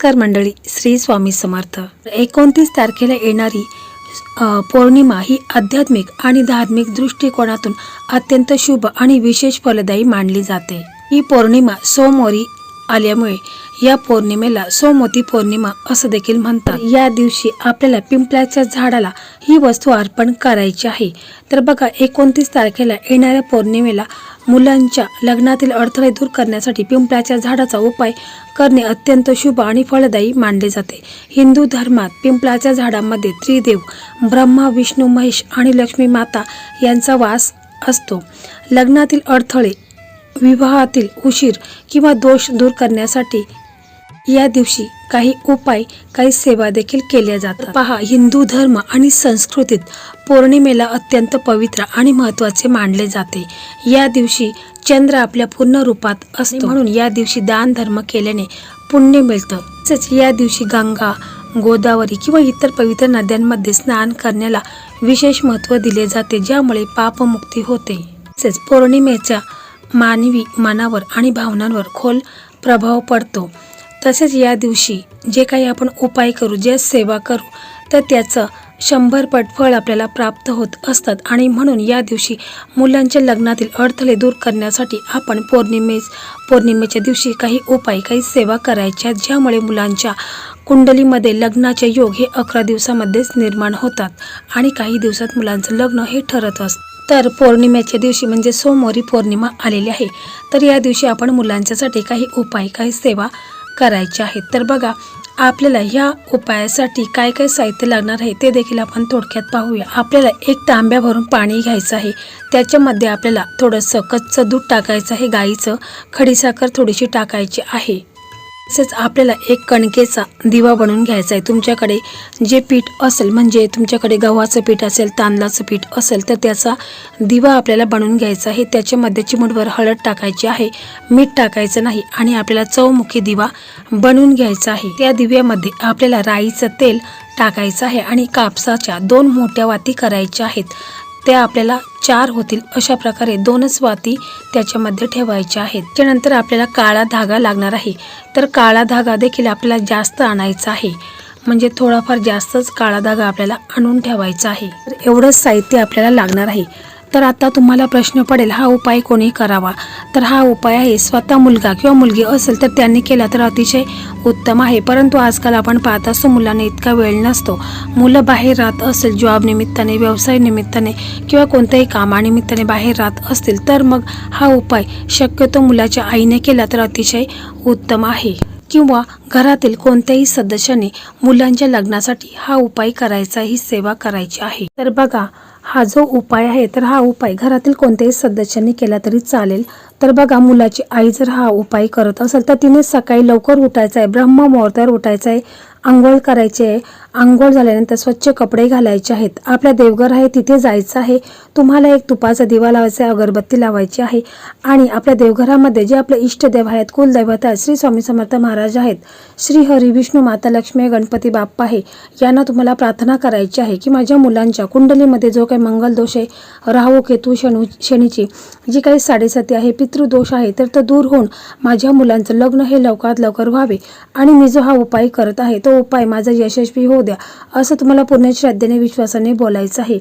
नमस्कार मंडळी, श्री स्वामी समर्थ। 29 तारखेला येणारी पौर्णिमा ही आध्यात्मिक आणि धार्मिक दृष्टिकोनातून अत्यंत शुभ आणि विशेष फलदायी मानली जाते। ही पौर्णिमा सोमवारी आल्यामुळे या पौर्णिमेला सोमवती पौर्णिमा असं देखील म्हणतात। या दिवशी आपल्याला पिंपळाच्या झाडाला ही वस्तू अर्पण करायची आहे। तर बघा, 29 तारखेला येणाऱ्या पौर्णिमेला मुलांच्या लग्नातील अडथळे दूर करण्यासाठी पिंपळाच्या झाडाचा उपाय करणे अत्यंत शुभ आणि फलदायी मानले जाते। हिंदू धर्मात पिंपळाच्या झाडामध्ये त्रिदेव ब्रह्मा, विष्णू, महेश आणि लक्ष्मी माता यांचा वास असतो। लग्नातील अडथळे, विवाहातील उशीर किंवा दोष दूर करण्यासाठी या दिवशी काही उपाय, काही सेवा देखील केल्या जातात। पहा, हिंदू धर्म आणि संस्कृतीत पौर्णिमेला अत्यंत पवित्र आणि महत्त्वाचे मानले जाते। या दिवशी चंद्र आपल्या पूर्ण रूपात असतो, म्हणून या दिवशी दान धर्म केल्याने पुण्य मिळतं। तसेच या दिवशी गंगा, गोदावरी किंवा इतर पवित्र नद्यांमध्ये स्नान करण्याला विशेष महत्त्व दिले जाते, ज्यामुळे पापमुक्ती होते। तसेच पौर्णिमेचा मानवी मनावर आणि भावनांवर खोल प्रभाव पडतो। तसेच या दिवशी जे काही आपण उपाय करू, जे सेवा करू, तर त्याचं 100 पट फळ आपल्याला प्राप्त होत असतात। आणि म्हणून या दिवशी मुलांच्या लग्नातील अडथळे दूर करण्यासाठी आपण पौर्णिमेच्या दिवशी काही उपाय, काही सेवा करायच्या, ज्यामुळे मुलांच्या कुंडलीमध्ये लग्नाचे योग हे 11 दिवसामध्येच निर्माण होतात आणि काही दिवसात मुलांचं लग्न हे ठरत असतं। तर पौर्णिमेच्या दिवशी म्हणजे सोमवारी पौर्णिमा आलेली आहे, तर या दिवशी आपण मुलांच्यासाठी काही उपाय, काही सेवा करायचे आहेत। तर बघा, आपल्याला ह्या उपायासाठी काय काय साहित्य लागणार आहे ते देखील आपण थोडक्यात पाहूया। आपल्याला एक तांब्या भरून पाणी घ्यायचं आहे, त्याच्यामध्ये आपल्याला थोडंसं कच्चं दूध टाकायचं आहे, गाईचं, खडीसाखर थोडीशी टाकायची आहे। तसेच आपल्याला एक कणकेचा दिवा बनवून घ्यायचा आहे। तुमच्याकडे जे पीठ असेल, म्हणजे तुमच्याकडे गव्हाचं पीठ असेल, तांदळाचं पीठ असेल, तर त्याचा दिवा आपल्याला बनवून घ्यायचा आहे। त्याच्यामध्ये चिमूटभर हळद टाकायची आहे, मीठ टाकायचं नाही आणि आपल्याला चौमुखी दिवा बनवून घ्यायचा आहे। त्या दिव्यामध्ये आपल्याला राईचं तेल टाकायचं आहे आणि कापसाच्या 2 मोठ्या वाती करायच्या आहेत। त्या आपल्याला 4 होतील अशा प्रकारे 2च वाती त्याच्यामध्ये ठेवायच्या आहेत। त्यानंतर आपल्याला काळा धागा लागणार आहे, तर काळा धागा देखील आपल्याला जास्त आणायचा आहे, म्हणजे थोडाफार जास्तच काळा धागा आपल्याला आणून ठेवायचा आहे। तर एवढंच साहित्य आपल्याला लागणार आहे। तर आता तुम्हाला प्रश्न पडेल, हा उपाय कोणी करावा? तर हा उपाय आहे, स्वतः मुलगा किंवा मुलगी असेल तर त्यांनी केला तर अतिशय उत्तम आहे। परंतु आजकाल आपण पाहत असतो, मुलांना इतका वेळ नसतो, मुलं बाहेर राहत असेल, जॉब निमित्ताने, व्यवसाय निमित्ताने किंवा कोणत्याही कामानिमित्ताने बाहेर राहत असतील, तर मग हा उपाय शक्यतो मुलाच्या आईने केला तर अतिशय उत्तम आहे। किंवा घरातील कोणत्याही सदस्याने मुलांच्या लग्नासाठी हा उपाय करायचा, ही सेवा करायची आहे। तर बघा, हा जो उपाय आहे, तर हा उपाय घरातील कोणत्याही सदस्यांनी केला तरी चालेल। तर बघा, मुलाची आई जर हा उपाय करत असेल तर तिने सकाळी लवकर उठायचं आहे, ब्रह्ममुहूर्तावर उठायचं आहे, आंघोळ करायची आहे। आंघोळ झाल्यानंतर स्वच्छ कपडे घालायचे आहेत, आपल्या देवघर आहे तिथे जायचं आहे, तुम्हाला एक तुपाचा दिवा लावायचा आहे, अगरबत्ती लावायची आहे आणि आपल्या देवघरामध्ये जे आपले इष्टदेव आहेत, कुलदैवत आहेत, श्री स्वामी समर्थ महाराज आहेत, श्री हरी, विष्णू माता, लक्ष्मी, गणपती बाप्पा आहे, यांना तुम्हाला प्रार्थना करायची आहे की माझ्या मुलांच्या कुंडलीमध्ये जो काही मंगल दोष आहे, राहू, केतू, शनीची जी काही साडेसाती आहे, पितृदोष आहे, तर तो दूर होऊन माझ्या मुलांचं लग्न हे लवकरात लवकर व्हावे आणि मी जो हा उपाय करत आहे तो उपाय माझा यशस्वी होऊ द्या, असं तुम्हाला पूर्ण श्रद्धेने, विश्वासाने बोलायचं आहे।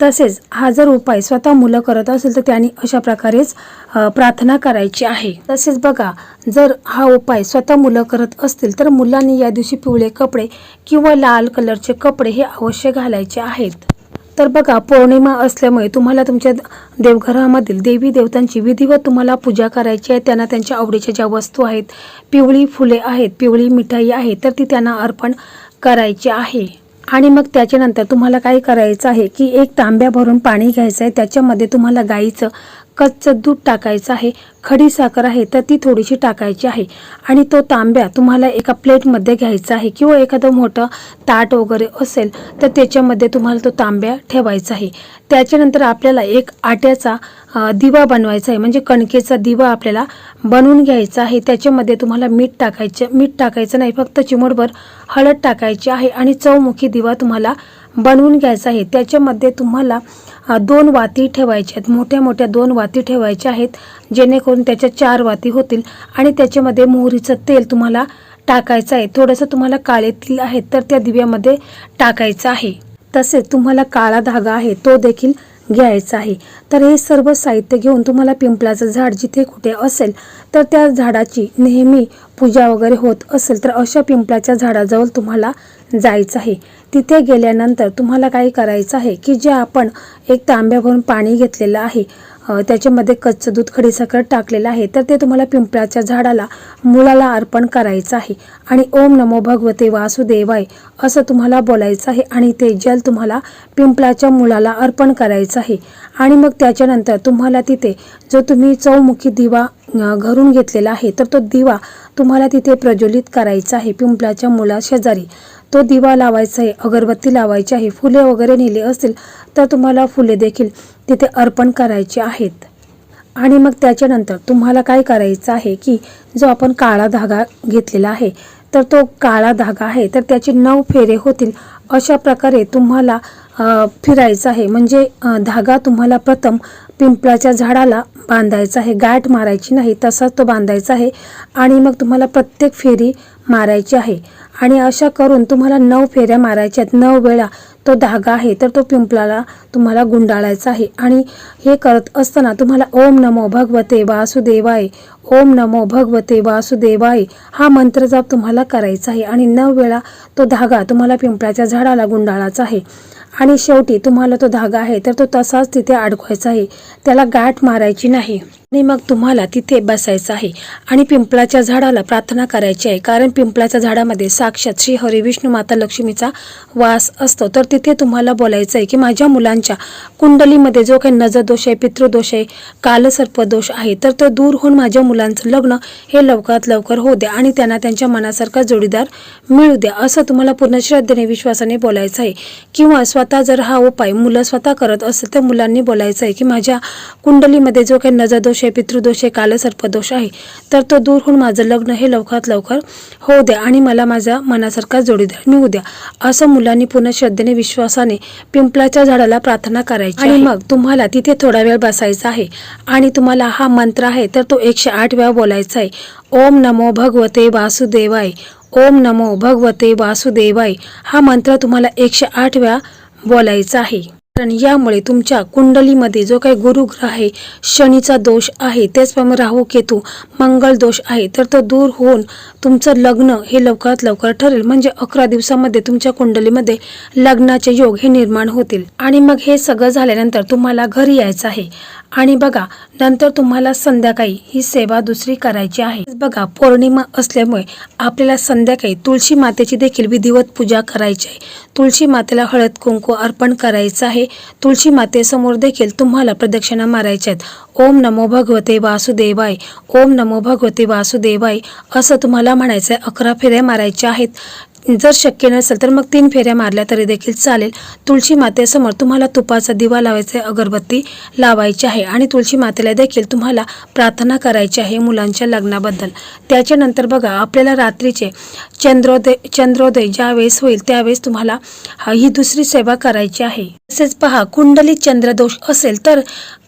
तसेच हा जर उपाय स्वतः मुलं करत असेल तर त्यांनी अशा प्रकारेच प्रार्थना करायची आहे। तसेच बघा, जर हा उपाय स्वतः मुलं करत असतील तर मुलांनी या दिवशी पिवळे कपडे किंवा लाल कलरचे कपडे हे अवश्य घालायचे आहेत। तर बघा, पौर्णिमा असल्यामुळे तुम्हाला तुमच्या देवघरामधील देवी देवतांची विधिवत तुम्हाला पूजा करायची आहे। त्यांना त्यांच्या आवडीच्या ज्या वस्तू आहेत, पिवळी फुले आहेत, पिवळी मिठाई आहे, तर ती त्यांना अर्पण करायची आहे। आणि मग त्याच्यानंतर तुम्हाला काय करायचं आहे की एक तांब्या भरून पाणी घ्यायचं आहे, त्याच्यामध्ये तुम्हाला गाईचं कच्चं दूध टाकायचं आहे, खडी साखर आहे तर ती थोडीशी टाकायची आहे आणि तो तांब्या तुम्हाला एका प्लेटमध्ये घ्यायचा आहे किंवा एखादं मोठं ताट वगैरे असेल तर त्याच्यामध्ये तुम्हाला तो तांब्या ठेवायचा आहे। त्याच्यानंतर आपल्याला एक आट्याचा दिवा बनवायचा आहे, म्हणजे कणकेचा दिवा आपल्याला बनवून घ्यायचा आहे। त्याच्यामध्ये तुम्हाला मीठ टाकायचं नाही, फक्त चिमूटभर हळद टाकायची आहे आणि चौमुखी दिवा तुम्हाला बनवून घ्यायचा आहे। त्याच्यामध्ये तुम्हाला 2 वाती ठेवायच्या आहेत, मोठ्या मोठ्या 2 वाती ठेवायच्या आहेत, जेणेकरून त्याच्या 4 वाती होतील आणि त्याच्यामध्ये मोहरीचं तेल तुम्हाला टाकायचं आहे. थोडंसं तुम्हाला काळे तिल आहेत तर त्या दिव्यामध्ये टाकायचं आहे. तसेच तुम्हाला काळा धागा आहे तो देखील घ्यायचा आहे. तर हे सर्व साहित्य घेऊन तुम्हाला पिंपळाचं झाड जिथे कुठे असेल तर त्या झाडाची नेहमी पूजा वगैरे होत असेल तर अशा पिंपळाच्या झाडाजवळ तुम्हाला जायचं आहे. तिथे गेल्यानंतर तुम्हाला काय करायचं आहे की जे आपण एक तांब्या भरून पाणी घेतलेलं आहे, त्याच्यामध्ये कच्चं दूध, खडीसाखर टाकलेलं आहे, तर ते तुम्हाला पिंपळाच्या झाडाला मुळाला अर्पण करायचं आहे. आणि ओम नमो भगवते वासुदेवाय असं तुम्हाला बोलायचं आहे आणि ते जल तुम्हाला पिंपळाच्या मुळाला अर्पण करायचं आहे. आणि मग त्याच्यानंतर तुम्हाला तिथे जो तुम्ही चौमुखी दिवा घरून घेतलेला आहे तर तो दिवा तुम्हाला तिथे प्रज्वलित करायचा आहे. पिंपळाच्या मुळा शेजारी तो दिवा लावायचा आहे, अगरबत्ती लावायची आहे. फुले वगैरे नेली असतील तर तुम्हाला फुले देखील तिथे अर्पण करायचे आहेत. आणि मग त्याच्यानंतर तुम्हाला काय करायचं आहे की जो आपण काळा धागा घेतलेला आहे तर तो काळा धागा आहे तर त्याचे 9 फेरे होतील अशा प्रकारे तुम्हाला फिरायचं आहे. म्हणजे धागा तुम्हाला प्रथम पिंपळाच्या झाडाला बांधायचा आहे, गाठ मारायची नाही, तसाच तो बांधायचा आहे. आणि मग तुम्हाला प्रत्येक फेरी मारायची आहे. आणि अशा करून तुम्हाला 9 फेऱ्या मारायच्या आहेत. 9 वेळा तो धागा आहे तर तो पिंपळाला तुम्हाला गुंडाळायचा आहे. आणि हे करत असताना तुम्हाला ओम नमो भगवते वासुदेवाय, ओम नमो भगवते वासुदेवाय हा मंत्र जप तुम्हाला करायचा आहे. आणि 9 वेळा तो धागा तुम्हाला पिंपळाच्या झाडाला गुंडाळायचा आहे. आणि शेवटी तुम्हाला तो धागा आहे तर तो तसाच तिथे अडकवायचा आहे, त्याला गाठ मारायची नाही. आणि मग तुम्हाला तिथे बसायचं आहे आणि पिंपळाच्या झाडाला प्रार्थना करायची आहे. कारण पिंपळाच्या झाडामध्ये साक्षात श्री हरी विष्णू माता लक्ष्मीचा वास असतो. तर तिथे तुम्हाला बोलायचं आहे की माझ्या मुलांच्या कुंडलीमध्ये जो काही नजर दोष आहे, पितृदोष आहे, कालसर्प दोष आहे तर तो दूर होऊन माझ्या मुलांचं लग्न हे लवकरात लवकर होऊ द्या आणि त्यांना त्यांच्या मनासारखा जोडीदार मिळू द्या असं तुम्हाला पूर्ण श्रद्धेने विश्वासाने बोलायचं आहे. किंवा स्वतः जर हा उपाय मुलं स्वतः करत असेल तर मुलांनी बोलायचं आहे की माझ्या कुंडलीमध्ये जो काही नजर दोष आहे, पितृदोष आहे, कालसर्प दोष आहे तर तो दूर होऊन माझं लग्न हे लवकरात लवकर होऊ द्या आणि मला माझ्या मनासारखा जोडीदार मिळू द्या असं मुलांनी पूर्ण श्रद्धेने विश्वासाने पिंपळाच्या झाडाला प्रार्थना करायची. आणि मग तुम्हाला तिथे थोडा वेळ बसायचा आहे आणि तुम्हाला हा मंत्र आहे तर तो 108 वेळा बोलायचा आहे. ओम नमो भगवते वासुदेवाय, ओम नमो भगवते वासुदेवाय हा मंत्र तुम्हाला 108 वेळा बोलायचा आहे. कारण यामुळे तुमच्या कुंडलीमध्ये जो काही गुरुग्रह आहे, शनीचा दोष आहे, त्याचप्रमाणे राहू केतू मंगळ दोष आहे तर तो दूर होऊन तुमचं लग्न हे लवकरात लवकर ठरेल. म्हणजे 11 दिवसामध्ये तुमच्या कुंडलीमध्ये लग्नाचे योग हे निर्माण होतील. आणि मग हे सगळं झाल्यानंतर तुम्हाला घरी यायचं आहे. आणि बघा नंतर तुम्हाला संध्याकाळी ही सेवा दुसरी करायची आहे. बघा पौर्णिमा असल्यामुळे आपल्याला संध्याकाळी तुळशी मातेची देखील विधिवत पूजा करायची आहे. तुळशी मातेला हळद कुंकू अर्पण करायचं आहे. तुळशी मातेसमोर देखील तुम्हाला प्रदक्षिणा मारायच्या आहेत. ओम नमो भगवते वासुदेवाय, ओम नमो भगवते वासुदेवाय असं तुम्हाला म्हणायचं आहे. 11 फेऱ्या मारायच्या आहेत. जर शक्य नसेल तर मग 3 फेऱ्या मारल्या तरी देखील चालेल. तुळशी मातेसमोर तुम्हाला तुपाचा दिवा लावायचा आहे, अगरबत्ती लावायची आहे आणि तुळशी मातेला देखील तुम्हाला प्रार्थना करायची आहे मुलांच्या लग्नाबद्दल. त्याच्यानंतर बघा आपल्याला रात्रीचे चंद्रोदय ज्यावेळेस होईल त्यावेळेस तुम्हाला ही दुसरी सेवा करायची आहे. तसेच पहा कुंडलीत चंद्रदोष असेल तर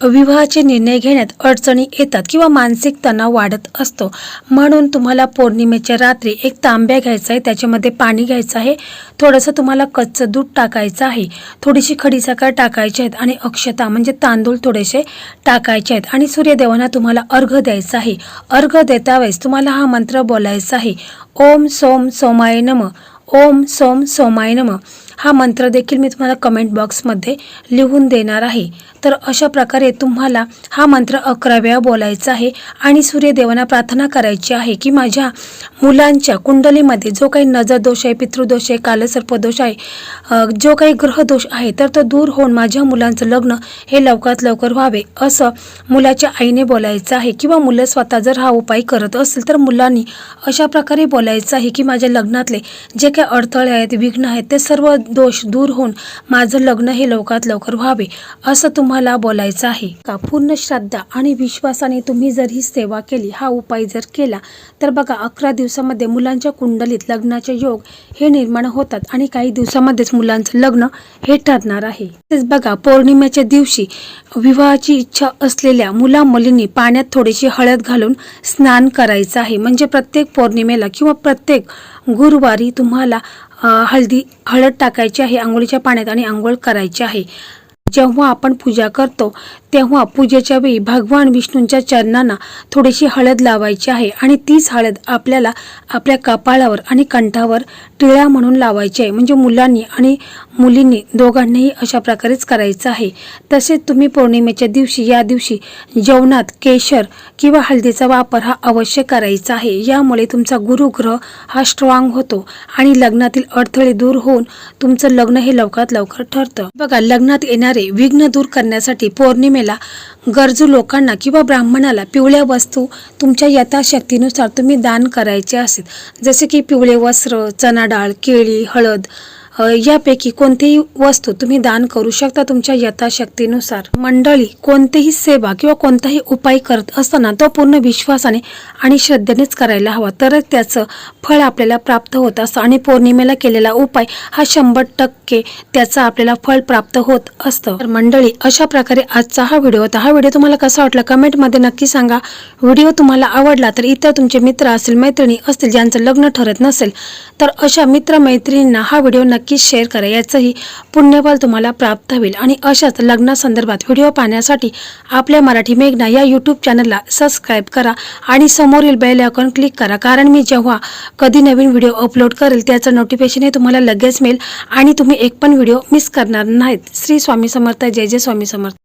विवाहाचे निर्णय घेण्यात अडचणी येतात किंवा मानसिक तणाव वाढत असतो. म्हणून तुम्हाला पौर्णिमेच्या रात्री एक तांब्या घ्यायचा आहे, त्याच्यामध्ये पाणी घ्यायचं आहे, थोडंसं तुम्हाला कच्चं दूध टाकायचं आहे, थोडीशी खडीसाखर टाकायची आहेत आणि अक्षता म्हणजे तांदूळ थोडेसे टाकायचे आहेत. आणि सूर्यदेवांना तुम्हाला अर्घ्य द्यायचं आहे. अर्घ्य देता वेळेस तुम्हाला हा मंत्र बोलायचा आहे. ओम सोम सोमाय नमः, ओम सोम सोमाय नमः हा मंत्र देखील मी तुम्हाला कमेंट बॉक्समध्ये लिहून देणार आहे. तर अशा प्रकारे तुम्हाला हा मंत्र 11 वेळा बोलायचा आहे आणि सूर्यदेवांना प्रार्थना करायची आहे की माझ्या मुलांच्या कुंडलीमध्ये जो काही नजर दोष आहे, पितृदोष आहे, कालसर्प दोष आहे, जो काही ग्रह दोष आहे तर तो दूर होऊन माझ्या मुलांचं लग्न हे लवकरात लवकर व्हावे असं मुलाच्या आईने बोलायचं आहे. किंवा मुलं स्वतः जर हा उपाय करत असेल तर मुलांनी अशा प्रकारे बोलायचं आहे की माझ्या लग्नातले जे काही अडथळे आहेत, विघ्न आहेत ते सर्व दोष दूर होऊन माझं लग्न हे लवकरात लवकर व्हावे असं तुम्हाला बोलायचं आहे का. पूर्ण श्रद्धा आणि विश्वासाने तुम्ही जर ही सेवा केली, हा उपाय जर केला तर बघा 11 दिवसामध्ये मुलांच्या कुंडलीत लग्नाचे योग हे निर्माण होतात आणि काही दिवसामध्येच मुलांचं लग्न हे ठरणार आहे. तेच बघा पौर्णिमेच्या दिवशी विवाहाची इच्छा असलेल्या मुला मुलींनी पाण्यात थोडीशी हळद घालून स्नान करायचं आहे. म्हणजे प्रत्येक पौर्णिमेला किंवा प्रत्येक गुरुवारी तुम्हाला हळद टाकायची आहे आंघोळीच्या पाण्यात आणि आंघोळ करायची आहे. जेव्हा आपण पूजा करतो तेव्हा पूजेच्या वेळी भगवान विष्णूंच्या चरणांना थोडीशी हळद लावायची आहे आणि तीच हळद आपल्याला आपल्या कपाळावर आणि कंठावर टिळा म्हणून लावायची आहे. म्हणजे मुलांनी आणि मुलींनी दोघांनीही अशा प्रकारेच करायचं आहे. तसेच तुम्ही पौर्णिमेच्या दिवशी या दिवशी जेवणात केशर किंवा हळदीचा वापर हा अवश्य करायचा आहे. यामुळे तुमचा गुरुग्रह हा स्ट्रॉंग होतो आणि लग्नातील अडथळे दूर होऊन तुमचं लग्न हे लवकरात लवकर ठरतं. बघा लग्नात येणारे विघ्न दूर करण्यासाठी पौर्णिमेला गरजू लोकांना किंवा ब्राह्मणाला पिवळ्या वस्तू तुमच्या यथाशक्तीनुसार तुम्ही दान करायचे असतील. जसे की पिवळे वस्त्र, चणा डाळ, केळी, हळद यापैकी कोणतीही वस्तू तुम्ही दान करू शकता तुमच्या यथाशक्तीनुसार. मंडळी कोणतीही सेवा किंवा कोणताही उपाय करत असताना तो पूर्ण विश्वासाने आणि श्रद्धेनेच करायला हवा, तरच त्याचं फळ आपल्याला प्राप्त होत असतं. आणि पौर्णिमेला केलेला उपाय हा 100% त्याचं आपल्याला फळ प्राप्त होत असतं. तर मंडळी अशा प्रकारे आजचा हा व्हिडिओ होता. हा व्हिडिओ तुम्हाला कसा वाटला कमेंटमध्ये नक्की सांगा. व्हिडिओ तुम्हाला आवडला तर इतर तुमचे मित्र असतील, मैत्रिणी असतील ज्यांचं लग्न ठरत नसेल तर अशा मित्रमैत्रिणींना हा व्हिडिओ नक्की शेअर करा. याचंही पुण्यफल तुम्हाला प्राप्त होईल. आणि अशाच लग्नासंदर्भात व्हिडिओ पाहण्यासाठी आपल्या मराठी मेघना या यूट्यूब चॅनलला सबस्क्राईब करा आणि समोरील बेल आयकॉन क्लिक करा. कारण मी जेव्हा कधी नवीन व्हिडिओ अपलोड करेल त्याचं नोटिफिकेशन हे तुम्हाला लगेच मिळेल आणि तुम्ही एक पण व्हिडिओ मिस करणार नाहीत. श्री स्वामी समर्थ. जय जय स्वामी समर्थ.